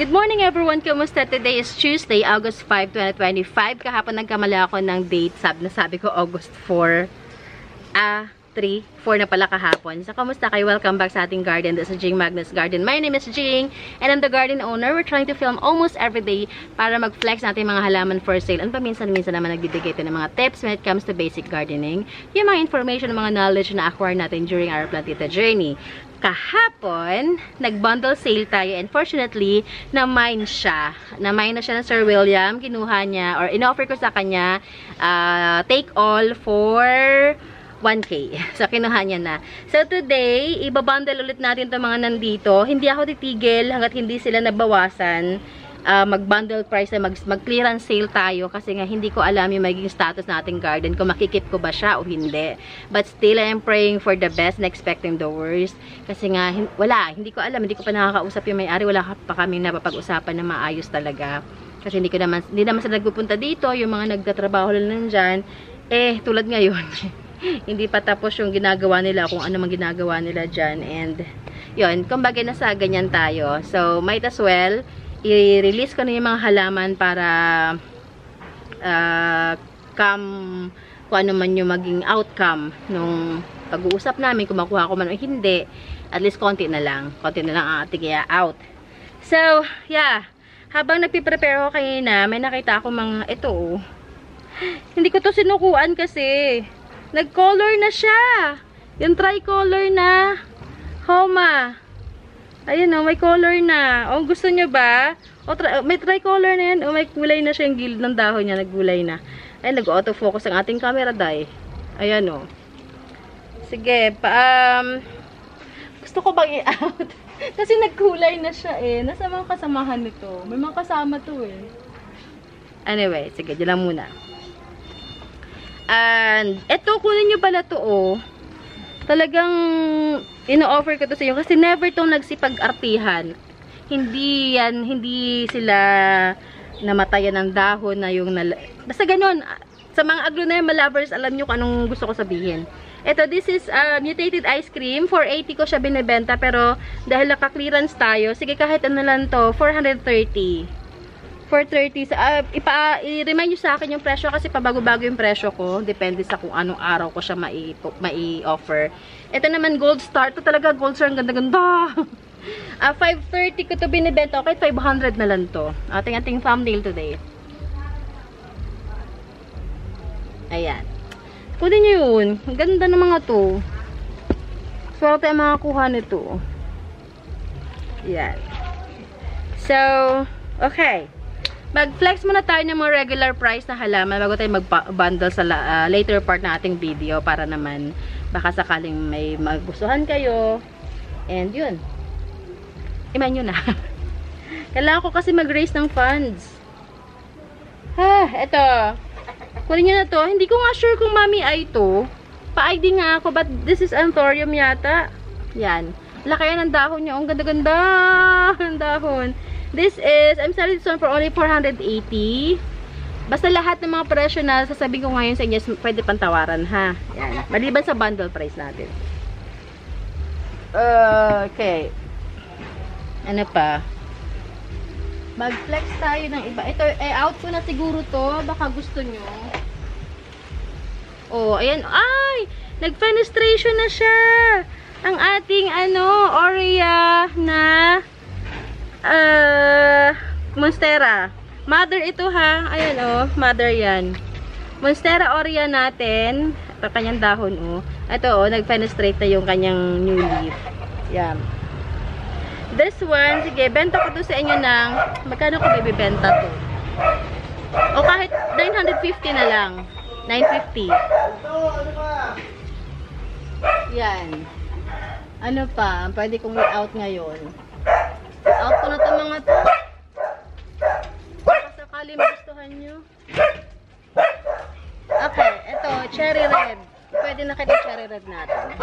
Good morning everyone! Kamusta? Today is Tuesday, August 5, 2025. Kahapon nagkamali ako ng date. Sabi ko August 4. 4 na pala kahapon. So, kamusta kayo? Welcome back sa ating garden. This is Jing Magnus Garden. My name is Jing and I'm the garden owner. We're trying to film almost every day para mag-flex natin mga halaman for sale. And paminsan-minsan naman nagbibigay ito ng mga tips when it comes to basic gardening. Yung mga information, mga knowledge na acquire natin during our plantita journey. Kahapon, nag-bundle sale tayo and fortunately, na-mine siya. Na-mine na siya ng Sir William. Kinuha niya or in-offer ko sa kanya take all for 1K. So, kinuha niya na. So, today, ibabundle ulit natin itong mga nandito. Hindi ako titigil hanggat hindi sila nabawasan. Mag-bundle price na mag-clearance sale tayo kasi nga hindi ko alam yung magiging status na ating garden kung makikip ko ba siya o hindi. But still, I am praying for the best and expecting the worst. Kasi nga, hindi ko alam. Hindi ko pa nakakausap yung may-ari. Wala pa kami napapag-usapan na maayos talaga. Kasi hindi naman sila nagpupunta dito. Yung mga nagtatrabaho lang nandyan. Tulad ngayon. Hindi pa tapos yung ginagawa nila, kung ano mang ginagawa nila dyan. And, yun, kumbaga nasa ganyan tayo. So, might as well, i-release ko na yung mga halaman para kung ano man yung maging outcome nung pag-uusap namin, kung makuha ko man o hindi, at least konti na lang ang ating out. So, yeah, habang nagpiprepare ako kanina, may nakita ako mga, ito, hindi ko to sinukuan kasi, nag-color na siya. Yung tricolor na Homa. Ayun o, may color na. O, gusto nyo ba? O, may tricolor na yan. O, may kulay na siya yung gilid ng dahon niya. Naggulay na. Ay, nag-autofocus ang ating camera, day. Ayan o. Sige, gusto ko bang i-out? Kasi nagkulay na siya eh. Nasa mga kasamahan nito. May mga kasama to eh. Anyway, sige, dyan lang muna. And, eto, kunin nyo pala to, oh. Talagang, ino-offer ko to sa inyo. Kasi never tong nagsipag-artihan. Hindi sila namatayan ng dahon na yung, basta ganun. Sa mga aglonema lovers, alam nyo kung anong gusto ko sabihin. Eto, this is mutated ice cream. 480 ko siya binibenta. Pero, dahil naka-clearance tayo, sige, kahit ano lang to, 430. 430. I-remind nyo sa akin yung presyo kasi pabago-bago yung presyo ko. Depende sa kung anong araw ko siya mai-offer. Ito naman gold star. Ito talaga gold star. Ang ganda-ganda. 530 ko ito binibenta. Okay, 500 na lang to. Ating thumbnail today. Ayan. Kunin nyo yun. Ang ganda ng mga to. Swerte ang mga kuha nito. Ayan. So, okay. Mag-flex muna tayo ng mga regular price na halaman bago tayo mag-bundle sa later part na ating video para naman baka sakaling may magustuhan kayo. And yun. Iman nyo na. Kailangan ko kasi mag-raise ng funds. Eto. Kunin nyo na to. Hindi ko nga sure kung mami ay to. Pa-ID nga ako but this is anthurium yata. Yan. Laki yan ang dahon nyo. Ang ganda-ganda ang dahon. This is, I'm selling this one for only 480. Basta lahat ng mga presyo na sasabihin ko ngayon sa inyo, pwede pantawaran, ha? Yan. Maliban sa bundle price natin. Okay. Ano pa? Mag-flex tayo ng iba. Ito, out ko na siguro to. Baka gusto nyo. Oh, ayan. Ay! Nag-fenestration na siya! Ang ating, Aurea na Monstera. Mother ito ha. Ayan mother yan. Monstera Aurea natin. Ito kanyang dahon Ito nag-fenestrate na yung kanyang new leaf. Yan. This one, sige, benta ko to sa inyo ng, magkano ko bibibenta to? O kahit 950 na lang. 950. Yan. Ano pa? Pwede kong i-out ngayon. Out ko na ito mga to. Baka sakali magustuhan nyo. Okay, ito, cherry red. Pwede na kayo cherry red natin.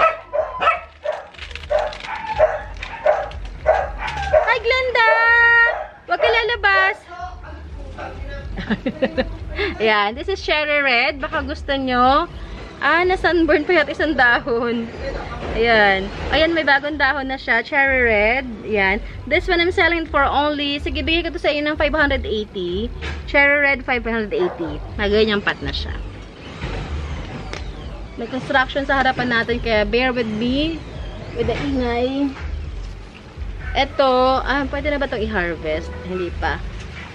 Hi, Glenda! Huwag ka lalabas. Ayan, this is cherry red. Baka gusto nyo. Na-sunburn pa yata isang dahon. Ayan. Ayan, may bagong dahon na siya. Cherry red. Ayan. This one I'm selling for only, sige, bigay ko to sa inyo ng 580. Cherry red, 580. Naganyang pat na siya. May construction sa harapan natin, kaya bear with me. With the ingay. Ito, pwede na ba itong i-harvest? Hindi pa.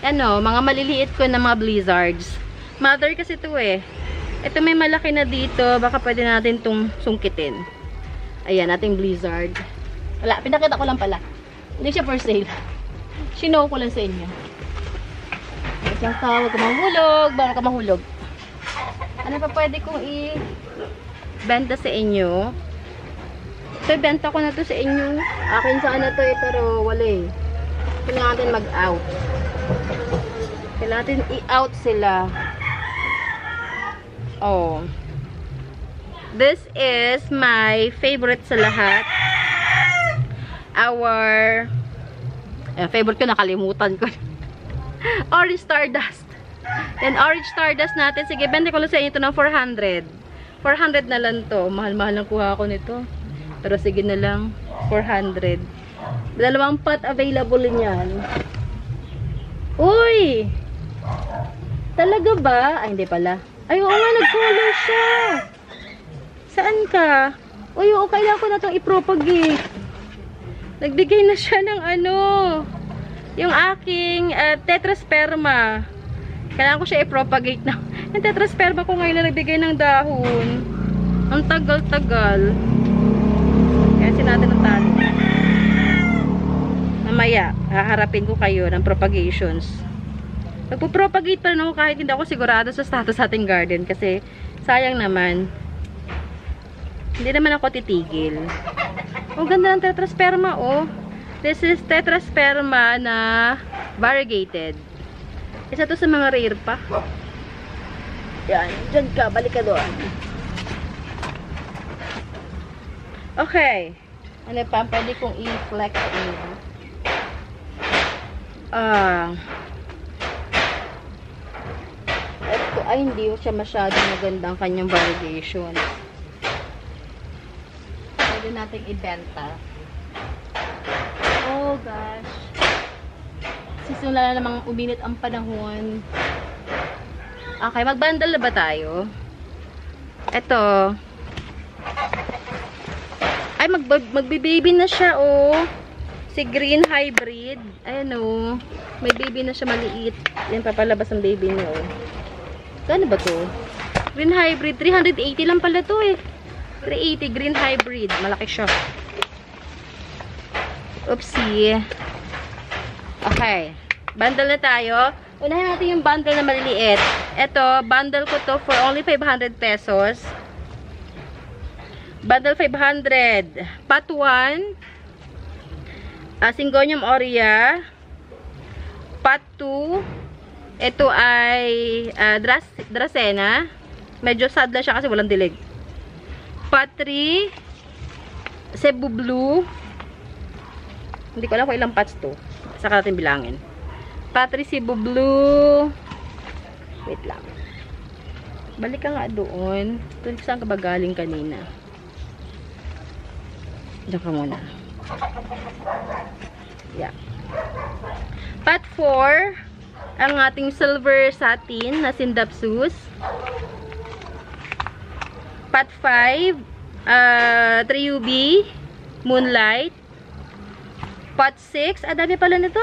Ano, mga maliliit ko na mga blizzards. Mother kasi ito eh. Ito may malaki na dito. Baka pwede natin itong sungkitin. Ayan, ating blizzard. Wala, pinakita ko lang pala. Hindi siya for sale. Sinow ko lang sa inyo. Diyan ka, huwag ka mahulog. Baka ka mahulog. Ano pa pwede kong i-benta sa inyo? Ito, benta ko na to sa inyo. Akin sana to eh, pero wala eh. Kailangan natin mag-out. Kailangan natin i-out sila. Oh. This is my favorite sa lahat. Our favorite ko, nakalimutan ko. Orange Stardust. Then orange Stardust natin. Sige, benta ko lang sa inyo ito ng 400. 400 na lang to. Mahal-mahal lang kuha ko nito. Pero sige na lang. 400. Dalawang pot available niyan. Uy! Talaga ba? Ay, hindi pala. Ay, oo nga, nag-color siya. Saan ka? Uy, oo, kailangan ko na itong i-propagate. Nagbigay na siya ng ano, yung aking tetrasperma. Kailangan ko siya i-propagate na. Yung tetrasperma ko ngayon na nagbigay ng dahon. Ang tagal-tagal. Kaya natin ang tali. Mamaya, haharapin ko kayo ng propagations. Nagpo-propagate pa rin ako kahit hindi ako sigurado sa status sa ating garden. Kasi, sayang naman. Hindi naman ako titigil. Oh, ganda ng tetrasperma, oh. This is tetrasperma na variegated. Isa to sa mga rare pa. Yan, dyan ka, balik ka doon. Okay. Ano pa, pwede kong i-flex inyo. Ito, ay, hindi siya masyadong magandang kanyang variegation. Pwede natin ibenta. Oh gosh. Sisimula na namang uminit ang panahon. Okay, mag-bundle na ba tayo? Ito. Ay, magbe-baby na siya, oh. Si green hybrid. Ayan, oh. May baby na siya maliit. Yan, papalabas ang baby niya, oh. Gano ba to? Green hybrid. 380 lang pala to, eh. 380 green hybrid. Malaki siya. Oopsie. Okay. Bundle na tayo. Unahin natin yung bundle na maliliit. Ito, bundle ko to for only 500 pesos. Bundle 500. Pot 1. Syngonium aurea. Pot 2. Ito ay Dracena. Medyo sad lang siya kasi walang dilig. Pot 3. Cebu blue. Hindi ko alam kung ilang pots to. Saka natin bilangin. Pot 3 Cebu blue. Wait lang. Balik ka nga doon. Saan ka ba galing kanina? Diyan ka muna. Yeah. Pot 4. Ang ating silver satin na Sindapsus. Pot 5. 3UB. Moonlight. Pot 6. Dami pala nito.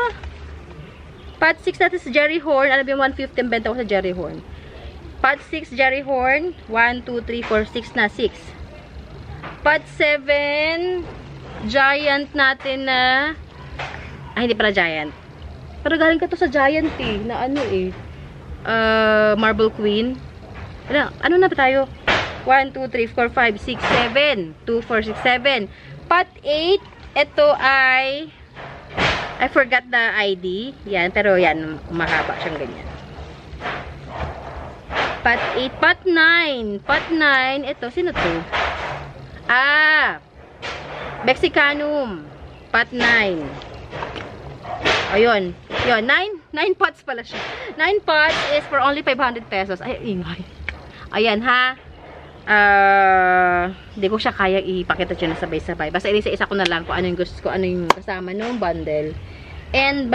Pot 6 natin sa Jerry Horn. Alam yung 150 benta ko sa Jerry Horn. Pot 6 Jerry Horn. 1, 2, 3, 4, 6 na 6. Pot 7. Giant natin na hindi pala Giant. Pero galing ka to sa Giant eh. Na ano eh. Marble Queen. Ano na ba tayo? 1, 2, 3, 4, 5, 6, 7. 2, 4, 6, 7. Pot 8. Ito ay I forgot the ID. Yan, pero yan, mahaba siyang ganyan. Pot 8, pot 9. Pot 9, ito, sino to? Mexicanum. Pot 9. Ayun. Yun, 9 pots pala siya. 9 pots is for only 500 pesos. Ay, ingay. Ayan, ha. Hindi ko siya kaya ipakita siya na sabay-sabay. Basta isa-isa ko na lang kung ano yung gusto ko, ano yung kasama nung bundle. And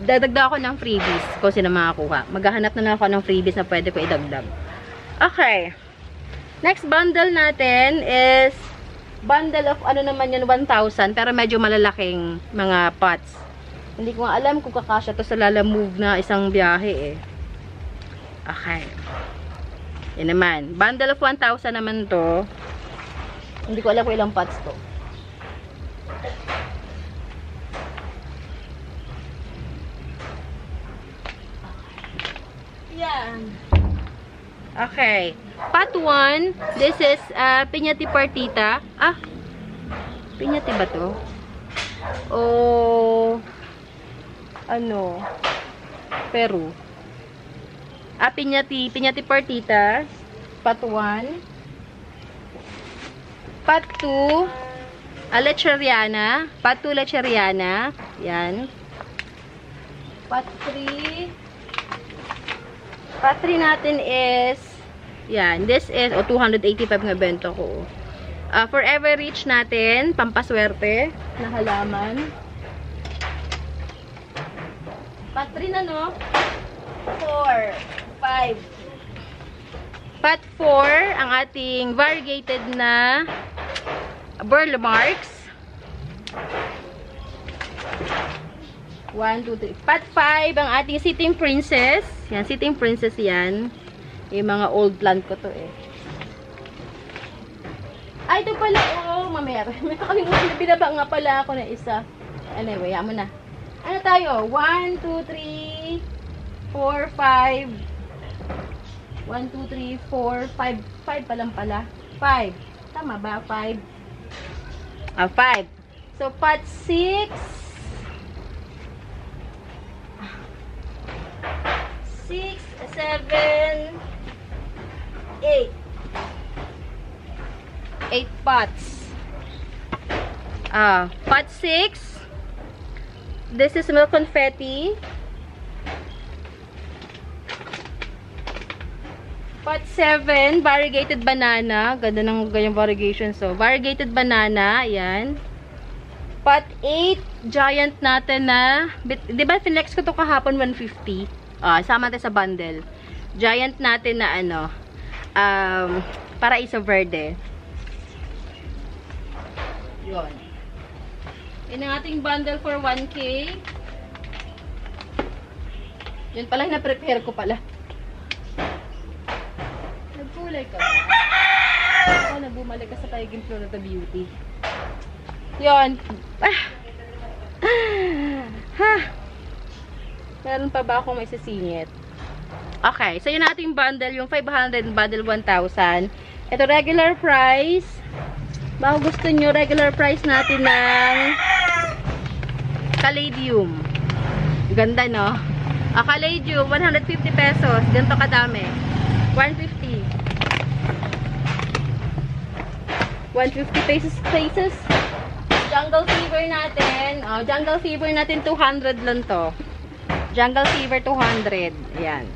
dadagdag ako ng freebies kung sino makakuha. Maghahanap na lang ako ng freebies na pwede ko idagdag. Okay. Next bundle natin is bundle of ano naman yan, 1,000. Pero medyo malalaking mga pots. Hindi ko nga alam kung kakasya to sa Lalamove na isang biyahe eh. Okay. Yan naman. Bundle of 1,000 naman to. Hindi ko alam kung ilang pots to. Yan. Okay. Pot 1. This is Piñati Partita. Piñati ba to? O ano? Peru. Piñati Partita. Pot 1. Pot 2. Lecheriana. Pot 2 Lecheriana. Yan. Pot 3. Pot 3 natin is, yan, this is, 285 nga bento ko. Forever Rich natin, pampaswerte na halaman. Pot 3 na, no? 4, 5. Pot 4, ang ating variegated na burl marks. 1, 2, 3. Pot 5, ang ating Sitting Princess. Yan, Sitting Princess yan. Yung mga old plant ko to eh. Ito pala, mamaya. May kakalimutan, binaba nga pala ako na isa. Anyway, yan mo na. Ano tayo? 1, 2, 3, 4, 5. 1, 2, 3, 4, 5. 5 pa lang pala. 5. Tama ba? 5. 5. So, pot 6. 6, 7, 8. 8 pots. Pot 6. This is milk confetti. Pot 7, variegated banana. Ganda ng ganyang variegation. So, variegated banana. Ayan. Pot 8, giant natin na. Diba, finex ko to kahapon 150. Sama natin sa bundle. Giant natin na ano, Paraiso Verde. Yun. Yun ang ating bundle for 1K. Yun pala, na-prepare ko pala. Nagkulay ka ba? Nagbumalik ka sa Paging Florida Beauty. Yun. Meron pa ba akong may sisingit? Okay. So, yun ating bundle. Yung 500 bundle 1,000. Ito, regular price. Baka gusto nyo, regular price natin ng Caladium. Ganda, no? Caladium, 150 pesos. Ganito kadami. 150. 150 pesos. Jungle Fever natin. Jungle Fever natin, 200 lang to. Jungle Fever 200. Ayan.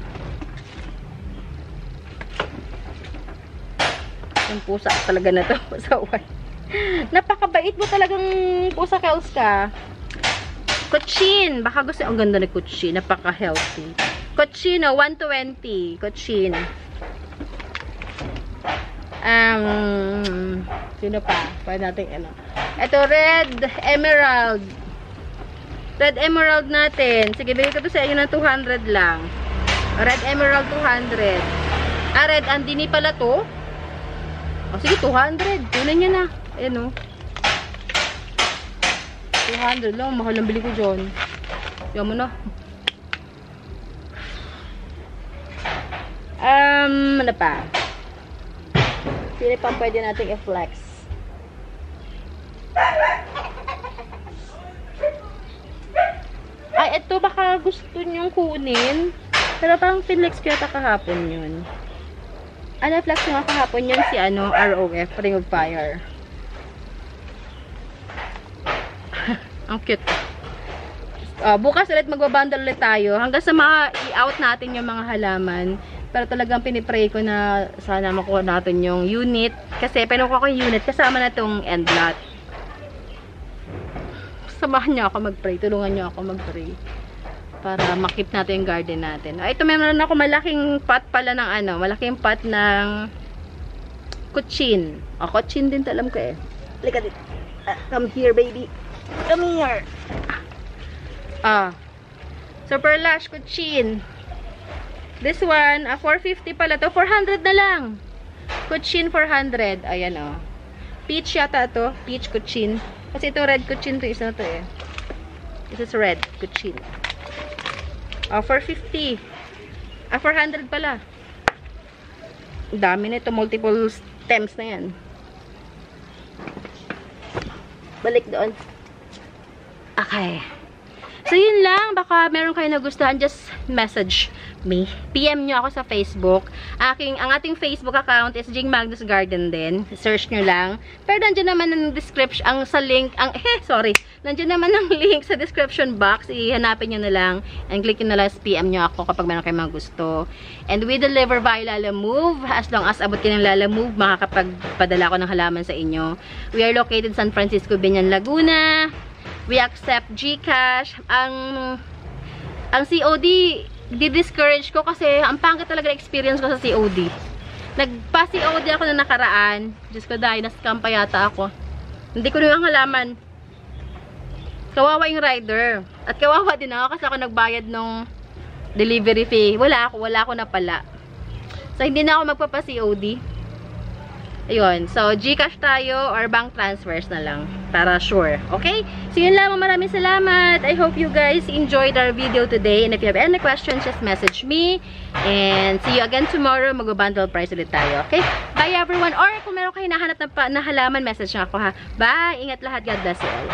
Yung pusa talaga na to. Pusawan. Napakabait mo talagang pusa, Kels ka. Cochin. Baka gusto. Ang ganda na Cochin. Napaka-healthy. Cochino, 120. Cochin. Sino pa? Pwede natin ano. Ito, Red Emerald. Red Emerald natin. Sige, bigay ko to sa inyo ng 200 lang. Red Emerald 200. Red Andini pala to. Sige, 200. Kunin nyo na. Ayan o. 200 lang. Mahal ang bili ko dyan. Yan mo na. Ano pa? Sino pa pwede natin i-flex? Ay, ito baka gusto nyong kunin. Pero parang finlex ko yata kahapon yun. Flex nga kahapon yun si ROF, Ring of Fire. Ang cute. Bukas ulit magbabundle ulit tayo. Hanggang sa ma-i-out natin yung mga halaman Pero talagang pinipray ko na sana makuha natin yung unit. Kasi pinukuha ko yung unit kasama na tong end lot. Samahan niyo ako mag-pray. Tulungan niyo ako mag-pray. Para makip natin yung garden natin. Ito meron ako malaking pot pala ng ano. Malaking pot ng kutsin. Kutsin din alam ko eh. Look at it. Come here, baby. Come here. Super lush kutsin. This one, 450 pala to. 400 na lang. Kutsin 400. Ayan Peach yata to. Peach kutsin. Kasi ito red kutsin to. Isa na to eh. This is red kutsin. 450. 400 pala. Dami nito. Multiple stems na yan. Balik doon. Okay. So, yun lang. Baka meron kayo nagustuhan. Just message me. PM nyo ako sa Facebook. Ang ating Facebook account is Jing Magnus Garden din. Search nyo lang. Pero nandiyan naman ang description, nandiyan naman ang link sa description box. Ihanapin nyo na lang. And click nyo na lang, PM nyo ako kapag meron kayo mga gusto. And we deliver via Lalamove. As long as abot kayo ng Lalamove, makakapagpadala ko ng halaman sa inyo. We are located San Francisco, Binyan, Laguna. We accept GCash. Ang COD, di-discourage ko kasi ang pangit talaga experience ko sa COD. Nagpa-COD ako na nakaraan. Diyos ko dahil, na-scam pa yata ako. Hindi ko rin ang halaman. Kawawa yung rider. At kawawa din ako kasi ako nagbayad ng delivery fee. Wala ako na pala. So, hindi na ako magpapa-COD. Ayun. So, GCash tayo or bank transfers na lang. Para sure. Okay? So, yun lang. Maraming salamat. I hope you guys enjoyed our video today. And if you have any questions, just message me. And see you again tomorrow. Mag-bundle price ulit tayo. Okay? Bye everyone. Or kung meron kayo nahanap na halaman, message nyo ako ha. Bye! Ingat lahat. God bless you all.